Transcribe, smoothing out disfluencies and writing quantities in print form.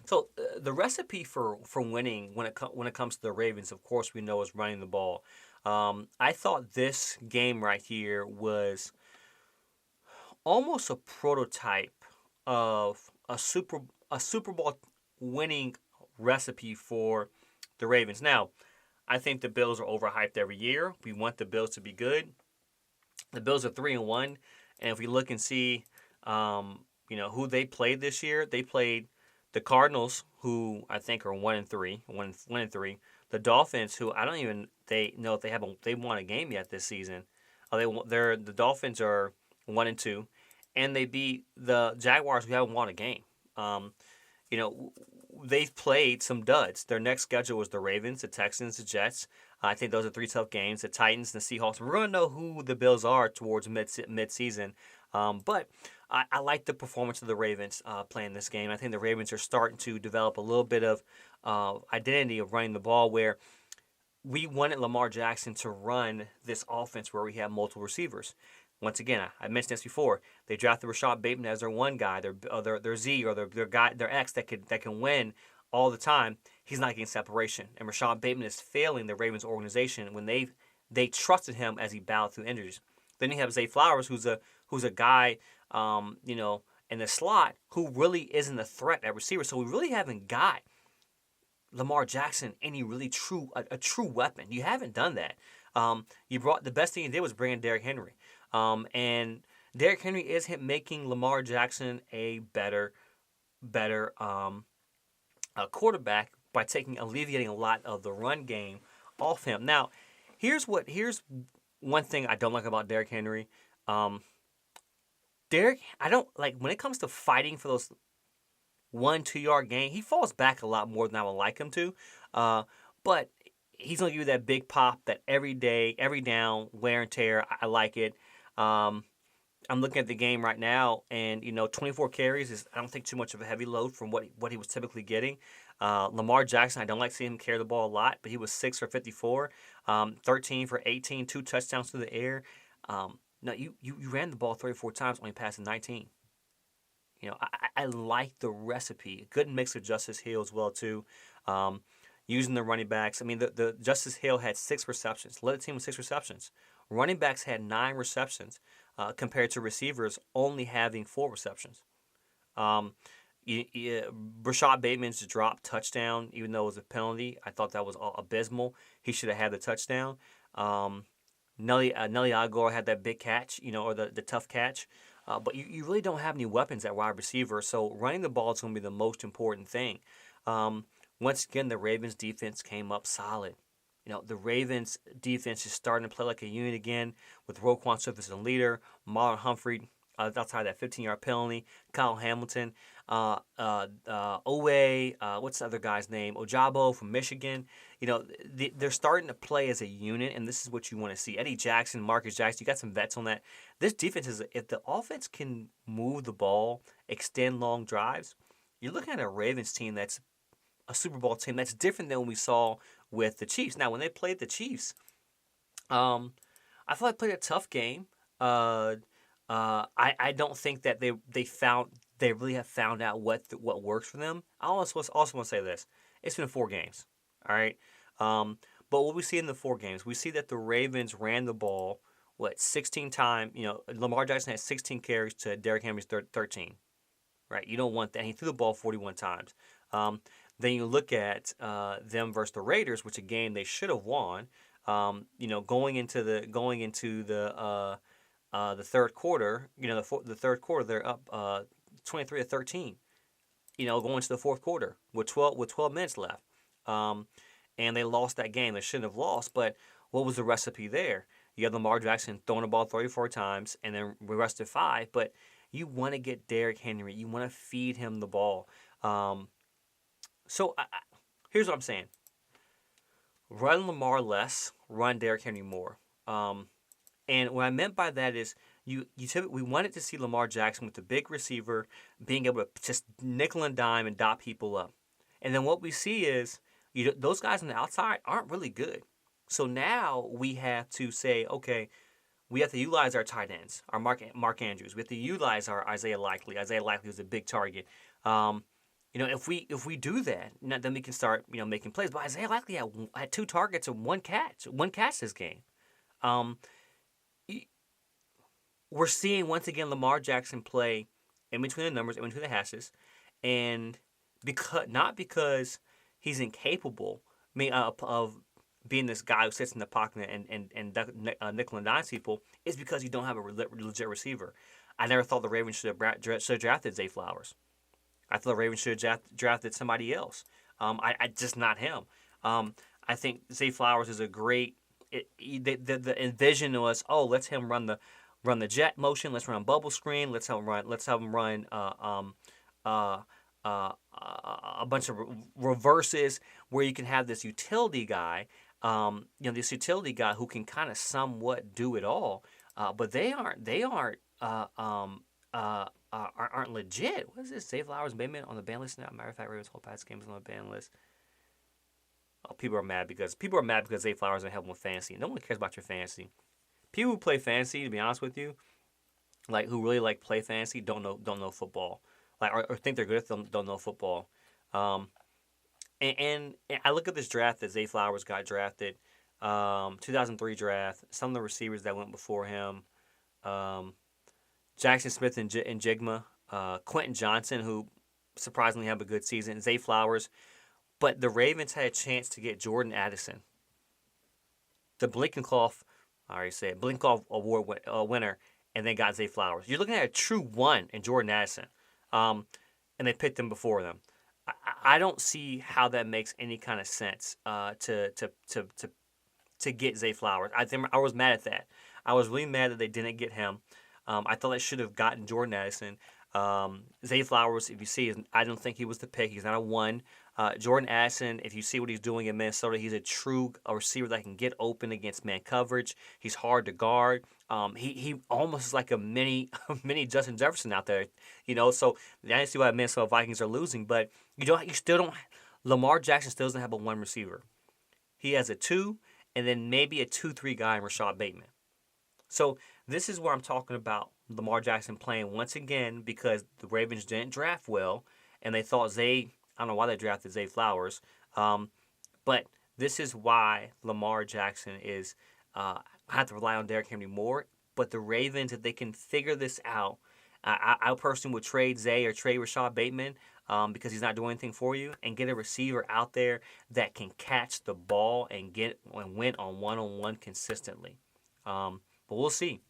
So the recipe for winning when it comes to the Ravens, of course, we know is running the ball. I thought this game right here was almost a prototype of a Super Bowl winning recipe for the Ravens. Now, I think the Bills are overhyped every year. We want the Bills to be good. The Bills are 3-1, and if we look and see, who they played this year, they played the Cardinals, who I think are 1-3, 1-3. The Dolphins, who I don't even they know if they won a game yet this season. The Dolphins are 1-2, and they beat the Jaguars, who haven't won a game. Um, you know, they've played some duds. Their next schedule was the Ravens, the Texans, the Jets. I think those are three tough games. The Titans, the Seahawks. We're going to know who the Bills are towards mid season. But I like the performance of the Ravens playing this game. I think the Ravens are starting to develop a little bit of identity of running the ball, where we wanted Lamar Jackson to run this offense where we have multiple receivers. Once again, I mentioned this before. They drafted Rashad Bateman as their one guy, their Z or their guy, their X that can win all the time. He's not getting separation, and Rashad Bateman is failing the Ravens organization when they trusted him as he battled through injuries. Then you have Zay Flowers, who's a guy, in the slot who really isn't a threat at receiver. So we really haven't got Lamar Jackson any really a true weapon. You haven't done that. You brought the best thing you did was bring in Derrick Henry, and Derrick Henry is making Lamar Jackson a better quarterback by alleviating a lot of the run game off him. Now, here's one thing I don't like about Derrick Henry. Um, I don't like when it comes to fighting for those 1 2 yard gain. He falls back a lot more than I would like him to. Uh, but he's gonna give you that big pop, that every day, every down wear and tear. I like it. Um, I'm looking at the game right now, and 24 carries is I don't think too much of a heavy load from what he was typically getting. Lamar Jackson, I don't like seeing him carry the ball a lot, but he was 6 for 54, 13 for 18, 2 touchdowns through the air. No, you ran the ball 34 times, only passing 19. I like the recipe. A good mix of Justice Hill as well too. Um, Using the running backs. I mean, the Justice Hill had 6 receptions. Led the team with 6 receptions. Running backs had 9 receptions, compared to receivers only having 4 receptions. Um, Brashad Bateman's drop touchdown, even though it was a penalty, I thought that was abysmal. He should have had the touchdown. Um, Nelly Agor had that big catch, or the tough catch. But you really don't have any weapons at wide receiver, so running the ball is going to be the most important thing. Um, Once again, the Ravens defense came up solid. The Ravens defense is starting to play like a unit again with Roquan Smith as the leader, Marlon Humphrey outside that 15-yard penalty, Kyle Hamilton, Owe, what's the other guy's name? Ojabo from Michigan. They're starting to play as a unit, and this is what you want to see. Eddie Jackson, Marcus Jackson, you got some vets on that. This defense is, if the offense can move the ball, extend long drives, you're looking at a Ravens team that's a Super Bowl team that's different than what we saw with the Chiefs. Now, when they played the Chiefs, I thought they played a tough game. I don't think that they really have found out what works for them. I also want to say this: it's been 4 games, all right. But what we see in the 4 games, we see that the Ravens ran the ball 16 times. Lamar Jackson had 16 carries to Derrick Henry's 13. Right, you don't want that. He threw the ball 41 times. Then you look at them versus the Raiders, which a game they should have won. Going into the third quarter, the third quarter they're up 23-13. Going to the fourth quarter with 12 minutes left, and they lost that game. They shouldn't have lost, but what was the recipe there? You have Lamar Jackson throwing the ball 34 times, and then we rested 5, but you want to get Derrick Henry. You want to feed him the ball. So here's what I'm saying: run Lamar less, run Derrick Henry more. And what I meant by that is we wanted to see Lamar Jackson with the big receiver being able to just nickel and dime and dot people up. And then what we see is those guys on the outside aren't really good. So now we have to say, okay, we have to utilize our tight ends, our Mark Andrews. We have to utilize our Isaiah Likely. Isaiah Likely was a big target. If we do that, then we can start making plays. But Isaiah Likely had 2 targets and one catch this game. Um, we're seeing once again Lamar Jackson play in between the numbers, in between the hashes, and not because he's incapable. I mean, of being this guy who sits in the pocket and nickel and dime people, is because you don't have a legit receiver. I never thought the Ravens should have drafted Zay Flowers. I thought the Ravens should have drafted somebody else. I just not him. I think Zay Flowers is a great. The envision was, let's him run the jet motion. Let's run bubble screen. Let's have him run a bunch of reverses where you can have this utility guy. This utility guy who can kind of somewhat do it all. But aren't legit. What is this? Zay Flowers maybe on the ban list now. Matter of fact, Ravens whole past games on the ban list. Oh, people are mad because Zay Flowers doesn't help with fantasy. No one cares about your fantasy. People who play fantasy, to be honest with you, like who really play fantasy, don't know football. Or think they're good at them, don't know football. And I look at this draft that Zay Flowers got drafted, 2003 draft. Some of the receivers that went before him, Jackson Smith and Jigma, Quentin Johnson, who surprisingly have a good season, Zay Flowers. But the Ravens had a chance to get Jordan Addison, the Blinkenkoff, I already said, Blinkenkoff Award winner, and they got Zay Flowers. You're looking at a true one in Jordan Addison, and they picked him before them. I don't see how that makes any kind of sense to get Zay Flowers. I was mad at that. I was really mad that they didn't get him. I thought they should have gotten Jordan Addison. Zay Flowers, if you see, I don't think he was the pick. He's not a 1. Jordan Addison, if you see what he's doing in Minnesota, he's a true receiver that can get open against man coverage. He's hard to guard. He almost is like a mini Justin Jefferson out there, So I didn't see why Minnesota Vikings are losing, but you still don't. Lamar Jackson still doesn't have a 1 receiver. He has a 2, and then maybe a 2-3 guy in Rashad Bateman. So this is where I'm talking about Lamar Jackson playing once again because the Ravens didn't draft well, and they thought I don't know why they drafted Zay Flowers, but this is why Lamar Jackson is have to rely on Derrick Henry more. But the Ravens, if they can figure this out, I personally would trade Zay or trade Rashad Bateman because he's not doing anything for you, and get a receiver out there that can catch the ball and win on one-on-one consistently. But we'll see.